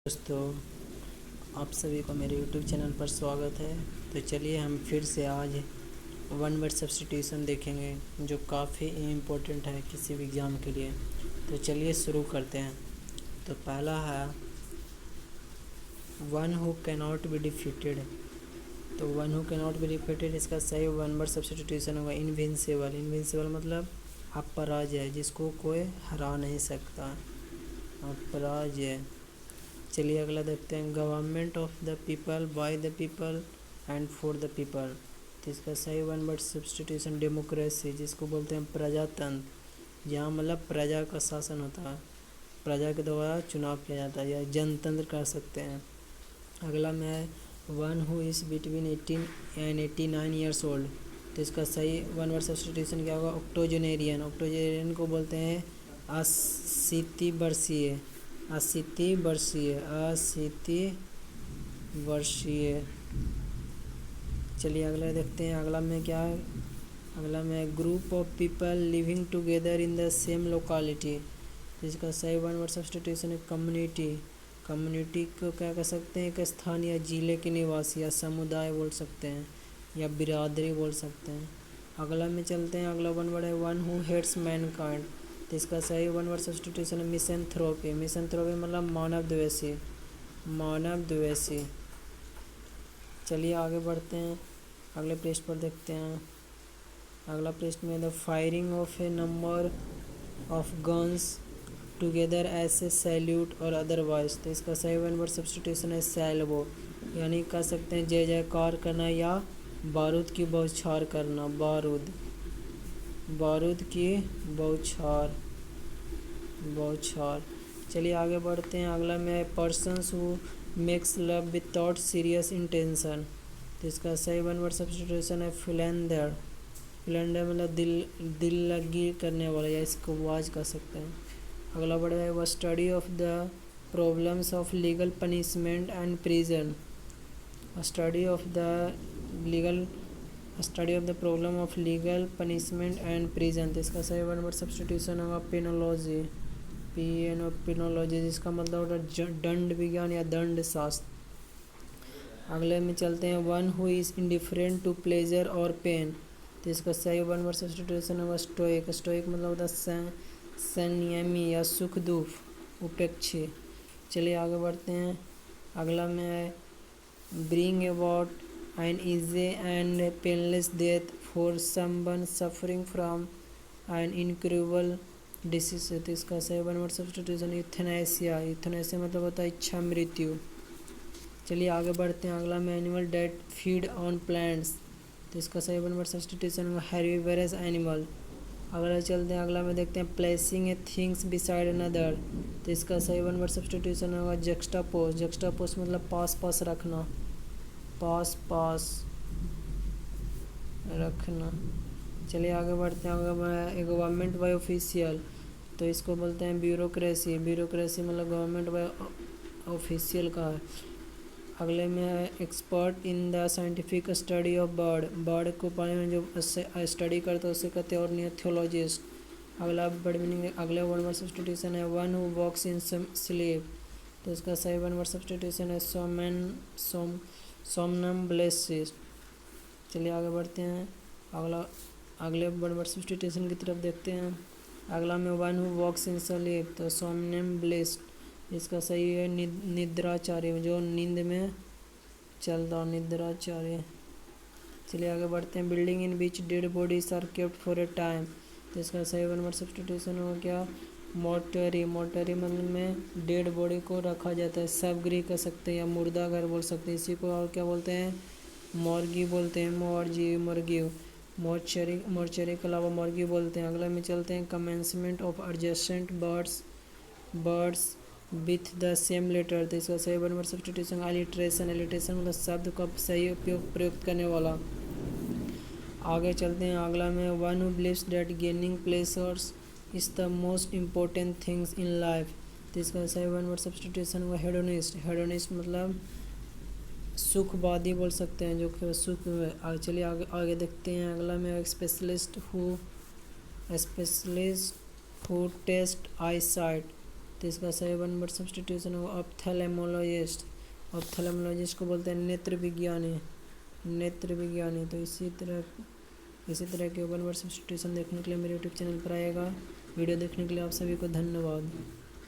दोस्तों, आप सभी को मेरे YouTube चैनल पर स्वागत है। तो चलिए हम फिर से आज वन वर्ड सब्स्टिट्यूशन देखेंगे जो काफ़ी इम्पोर्टेंट है किसी भी एग्ज़ाम के लिए। तो चलिए शुरू करते हैं। तो पहला है one who cannot be defeated. तो one who cannot be defeated इसका सही वन वर्ड सब्स्टिट्यूशन होगा इनविंसिबल। इनविंसिबल मतलब अपराजय, जिसको कोई हरा नहीं सकता, अपराजय। चलिए अगला देखते हैं government of the people, by the people and for the people. तो इसका सही वन वर्ड सब्स्टिट्यूशन डेमोक्रेसी, जिसको बोलते हैं प्रजातंत्र, जहाँ मतलब प्रजा का शासन होता है, प्रजा के द्वारा चुनाव किया जाता है, या जनतंत्र कर सकते हैं। अगला में है one who is between 18 and 89 years old. तो इसका सही वन वर्ड सब्स्टिट्यूशन क्या होगा ऑक्टोजेनेरियन। ऑक्टोजेनेरियन को बोलते हैं 80 वर्षीय, 80 वर्षीय, 80 वर्षीय। चलिए अगला देखते हैं। अगला में क्या है, अगला में group of people living together in the same locality. जिसका सही वन वर्ड सब्स्टिट्यूशन है कम्युनिटी। कम्युनिटी को क्या कह सकते हैं, एक स्थान या जिले के निवासी या समुदाय बोल सकते हैं, या बिरादरी बोल सकते हैं। अगला में चलते हैं। अगला वन वर्ड है वन हु हेट्स मैनकाइंड। तो इसका सही वन वर्ड सब्स्टिट्यूशन है मिसैंथ्रोपी। मिसैंथ्रोपी मतलब मानव द्वेषी, मानव द्वेषी। चलिए आगे बढ़ते हैं, अगले पृष्ठ पर देखते हैं। अगला पृष्ठ में the firing of a number of guns together as a salute और अदरवाइज। तो इसका सही वन वर्ड सब्स्टिट्यूशन है सैल्वो, यानी कह सकते हैं जय जयकार करना या बारूद की बौछार करना, बारूद, बारूद की बौछार, बौछार। चलिए आगे बढ़ते हैं। अगला में persons who makes love without serious intention. तो इसका सही वन वर्ड सब्स्टिट्यूशन है फिलेंडर। फिलेंडर मतलब दिल लगी करने वाला, या इसको वाज कह सकते हैं। अगला वर्ड है वह study of the problems of legal punishment and prison. Study of the legal, study of the problem of legal punishment and prison. तो इसका सही वन वर्ड सब्स्टिट्यूशन होगा पेनोलॉजी, पेनोलॉजी, जिसका मतलब होता है दंड विज्ञान या दंड शास्त्र। अगले में चलते हैं one who is indifferent to pleasure और पेन। तो इसका सही वन वर्ड सब्स्टिट्यूशन होगा स्टोइक। स्टोइक मतलब होता है संयमी या सुख दुख, उपेक्षी। चलिए आगे बढ़ते हैं। अगला में है bring about an easy and painless death for someone suffering from an incurable disease. तो इसका सही one word substitution euthanasia. Euthanasia मतलब होता है इच्छा मृत्यु। चलिए आगे बढ़ते हैं। अगला में animal that feed on plants. तो इसका सही one word substitution herbivorous animal. अगला चलते हैं। अगला में देखते हैं placing a things beside another. तो इसका सही वन वर्ड सब्स्टिट्यूशन होगा जक्स्टापोज। जक्स्टापोज मतलब पास पास रखना, पास पास रखना। चलिए आगे बढ़ते हैं। अगला गवर्नमेंट बाय ऑफिशियल। तो इसको बोलते हैं ब्यूरोक्रेसी। ब्यूरोक्रेसी मतलब गवर्नमेंट बाय ऑफिशियल का है। अगले में है expert in the scientific study of bird. Bird को पाने में जो स्टडी करता है उसे कहते हैं ऑर्निथोलॉजिस्ट। अगला बर्ड मीनिंग, अगला वन वर्ड सब्स्टिट्यूशन है one who walks in sleep. तो इसका सही वन वर्ड सब्स्टिट्यूशन है सोमनम्बुलिस्ट। चलिए आगे बढ़ते हैं। अगले वन वर्ड सब्स्टिट्यूशन की तरफ देखते हैं। अगला में one who walks in sleep, तो सोमनम्बुलिस्ट। इसका सही है निद्राचार्य, जो नींद में चलता, निद्राचार्य। चलिए आगे बढ़ते हैं। Building in which dead bodies are kept for a time. तो इसका सही वन वर्ड सब्स्टिट्यूशन हो गया मोर्टरी। मोर्टरी मतलब में डेड बॉडी को रखा जाता है, शवगृह कह सकते हैं या मुर्दा घर बोल सकते हैं। इसी को और क्या बोलते हैं, मॉर्गी बोलते हैं, मुर्गी। मोर्चरी के अलावा मुर्गी बोलते हैं। अगला में चलते हैं commencement of adjacent birds with the same letter. तो इसका सही one word substitution alliteration. Alliteration मतलब शब्द का सही उपयोग प्रयुक्त करने वाला। आगे चलते हैं। अगला में one who believes that gaining pleasures is the most important things in life. तो इसका सही वन वर्ड सब्स्टिट्यूशन हुआ हेडोनिस्ट। हेडोनिस्ट मतलब सुखवादी बोल सकते हैं, जो कि सुख। चलिए आगे देखते हैं। अगला में specialist who test eye sight. तो इसका सही वन वर्ड सब्स्टिट्यूशन होगा ऑप्थेल्मोलॉजिस्ट। ऑप्थेल्मोलॉजिस्ट को बोलते हैं नेत्र विज्ञानी, नेत्र विज्ञानी। तो इसी तरह के वन वर्ड सब्स्टिट्यूशन देखने के लिए मेरे यूट्यूब चैनल पर आएगा। वीडियो देखने के लिए आप सभी को धन्यवाद।